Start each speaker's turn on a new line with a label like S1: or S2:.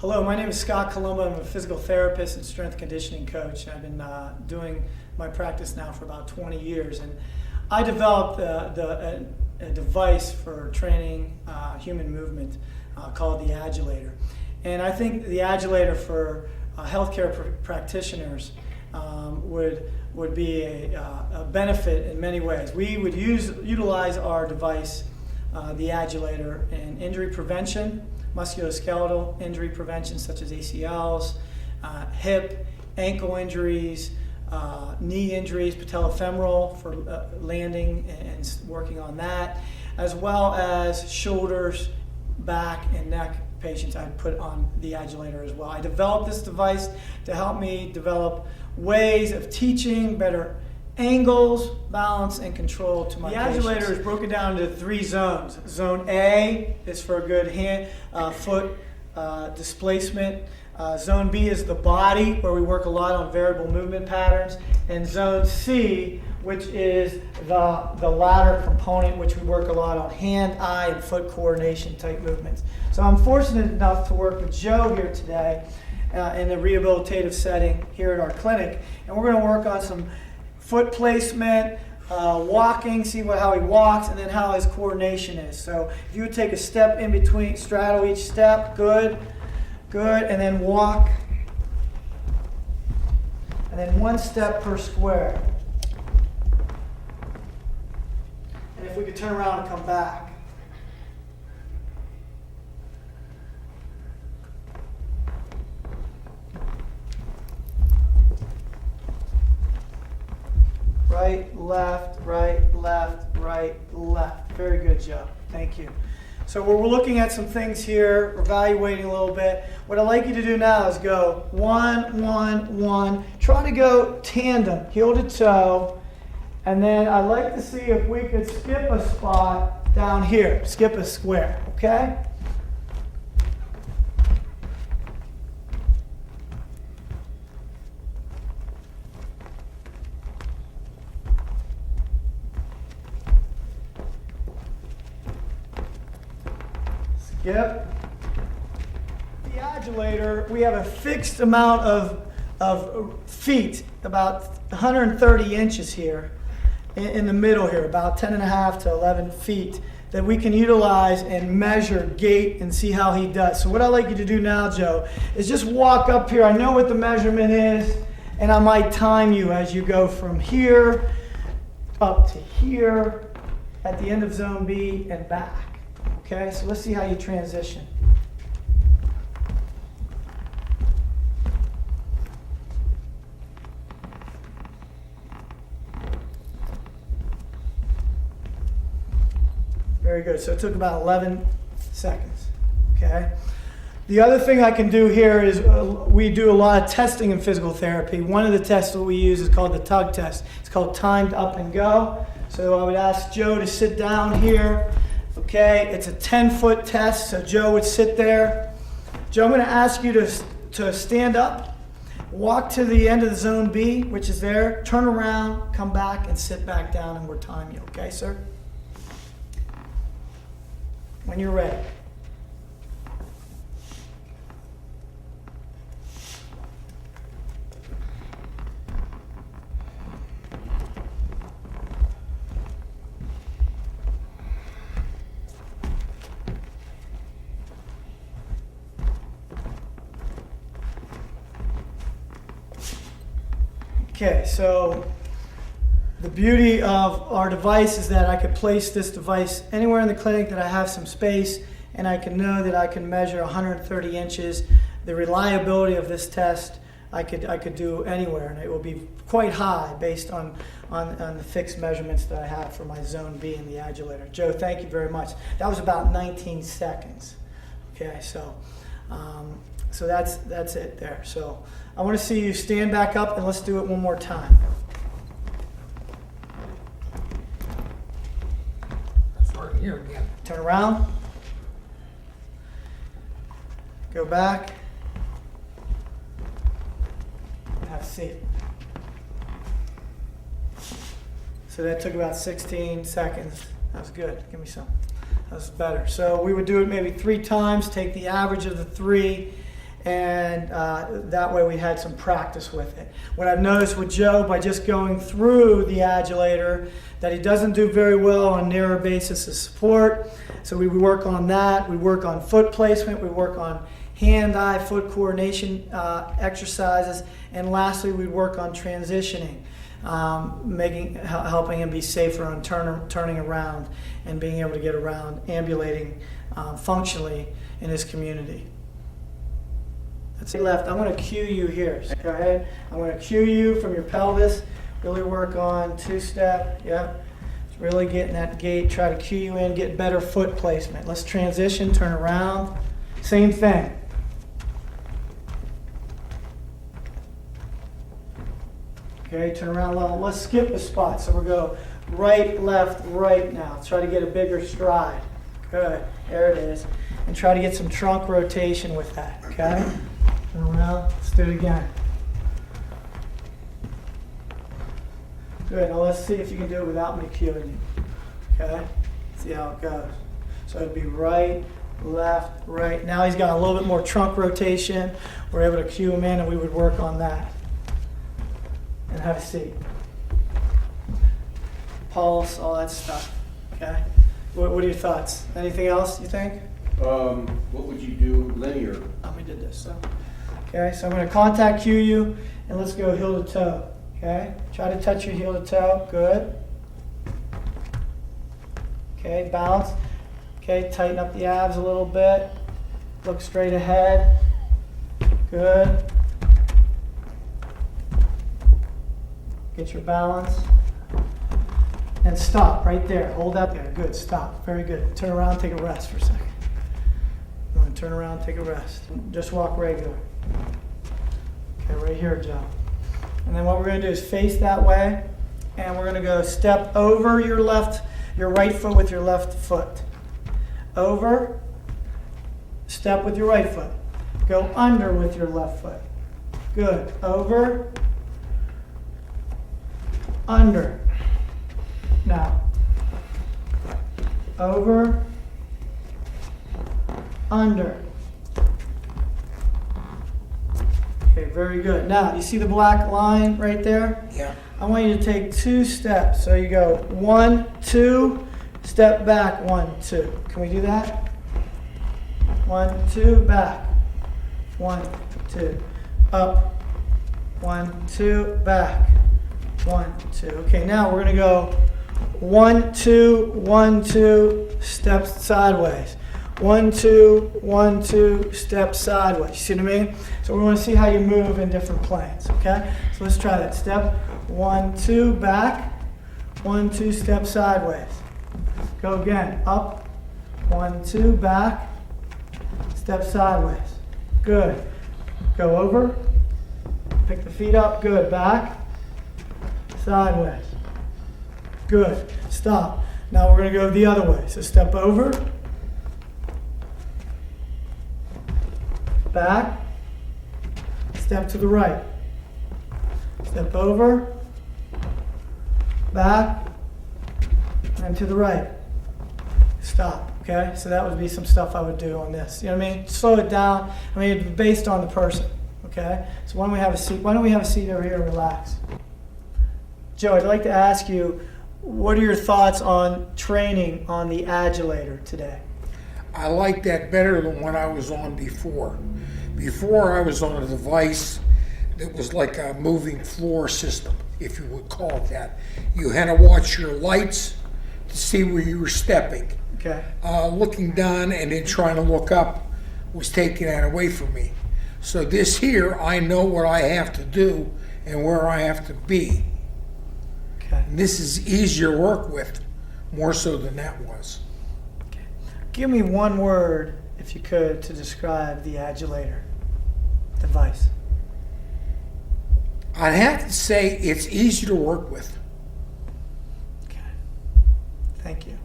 S1: Hello, my name is Scott Colombo. I'm a physical therapist and strength conditioning coach. I've been doing my practice now for about 20 years, and I developed a device for training human movement called the Agilator. And I think the Agilator for healthcare practitioners would be a benefit in many ways. We would utilize our device, the Agilator, in injury prevention, musculoskeletal injury prevention such as ACLs, hip, ankle injuries, knee injuries, patellofemoral for landing and working on that, as well as shoulders, back, and neck patients I put on the Agilator as well. I developed this device to help me develop ways of teaching better angles, balance, and control to my patients. The Agilator is broken down into 3 zones. Zone A is for a good hand, foot displacement. Zone B is the body, where we work a lot on variable movement patterns. And Zone C, which is the latter component, which we work a lot on hand, eye, and foot coordination type movements. So I'm fortunate enough to work with Joe here today in a rehabilitative setting here at our clinic. And we're going to work on some foot placement, walking, see how he walks, and then how his coordination is. So if you would take a step in between, straddle each step, good, and then walk, and then 1 step per square. And if we could turn around and come back. Right, left, right, left, right, left. Very good, Joe. Thank you. So we're looking at some things here, evaluating a little bit. What I'd like you to do now is go 1, 1, 1. Try to go tandem, heel to toe. And then I'd like to see if we could skip a spot down here. Skip a square, okay? Yep. The Agilator, we have a fixed amount of feet, about 130 inches here in the middle here, about 10.5 to 11 feet, that we can utilize and measure gait and see how he does. So what I'd like you to do now, Joe, is just walk up here. I know what the measurement is, and I might time you as you go from here up to here at the end of Zone B and back. Okay, so let's see how you transition. Very good. So it took about 11 seconds. Okay. The other thing I can do here is we do a lot of testing in physical therapy. One of the tests that we use is called the tug test. It's called timed up and go. So I would ask Joe to sit down here. Okay, it's a 10-foot test, so Joe would sit there. Joe, I'm going to ask you to stand up, walk to the end of the Zone B, which is there, turn around, come back, and sit back down, and we'll time you. Okay, sir? When you're ready. Okay, so the beauty of our device is that I could place this device anywhere in the clinic that I have some space, and I can know that I can measure 130 inches. The reliability of this test I could do anywhere, and it will be quite high based on the fixed measurements that I have for my Zone B in the Agilator. Joe, thank you very much. That was about 19 seconds. Okay, so that's it there. So I want to see you stand back up, and let's do it one more time.
S2: That's hard here again.
S1: Turn around. Go back. Have a seat. So that took about 16 seconds. That was good. Give me some. That was better. So we would do it maybe 3 times, take the average of the 3, and that way we had some practice with it. What I've noticed with Joe, by just going through the Agilator, that he doesn't do very well on narrow basis of support. So we work on that. We work on foot placement. We work on hand-eye foot coordination exercises, and lastly, we work on transitioning, helping him be safer on turning around and being able to get around, ambulating functionally in his community. Let's see left. I'm going to cue you here. So go ahead. I'm going to cue you from your pelvis. Really work on two-step. Yep. Really getting that gait. Try to cue you in. Get better foot placement. Let's transition. Turn around. Same thing. Okay. Turn around level. Let's skip a spot. So we'll go right, left, right now. Let's try to get a bigger stride. Good. There it is. And try to get some trunk rotation with that. Okay. Turn around. Let's do it again. Good. Now let's see if you can do it without me cueing you. Okay? See how it goes. So it'd be right, left, right. Now he's got a little bit more trunk rotation. We're able to cue him in, and we would work on that. And have a seat. Pulse, all that stuff. Okay? What are your thoughts? Anything else you think?
S3: What would you do linear?
S1: We did this. So. Okay, so I'm going to contact cue you, and let's go heel to toe. Okay, try to touch your heel to toe. Good. Okay, balance. Okay, tighten up the abs a little bit. Look straight ahead. Good. Get your balance. And stop right there. Hold that there. Good. Stop. Very good. Turn around, take a rest for a second. You want to turn around, take a rest. Just walk regular. Okay, right here, Joe. And then what we're going to do is face that way, and we're going to go step over your right foot with your left foot. Over, step with your right foot. Go under with your left foot. Good. Over, under. Now, over, under. Okay, very good. Now, you see the black line right there?
S2: Yeah.
S1: I want you to take 2 steps. So you go 1, 2, step back, 1, 2. Can we do that? 1, 2, back. 1, 2. Up. 1, 2, back. 1, 2. Okay, now we're going to go 1, 2, 1, 2, steps sideways. 1, 2, 1, 2, step sideways. You see what I mean? So we want to see how you move in different planes, okay? So let's try that. Step 1, 2, back. 1, 2, step sideways. Go again. Up. 1, 2, back. Step sideways. Good. Go over. Pick the feet up. Good. Back. Sideways. Good. Stop. Now we're going to go the other way. So step over. Back, step to the right, step over, back, and to the right. Stop, okay? So that would be some stuff I would do on this. You know what I mean? Slow it down. I mean, it's based on the person, okay? So why don't we have a seat? Why don't we have a seat over here and relax? Joe, I'd like to ask you, what are your thoughts on training on the Agilator today?
S2: I like that better than what I was on before. Before, I was on a device that was like a moving floor system, if you would call it that. You had to watch your lights to see where you were stepping.
S1: Okay.
S2: Looking down and then trying to look up was taking that away from me. So this here, I know what I have to do and where I have to be.
S1: Okay.
S2: And this is easier to work with, more so than that was.
S1: Give me one word, if you could, to describe the Agilator device.
S2: I'd have to say it's easy to work with.
S1: Okay. Thank you.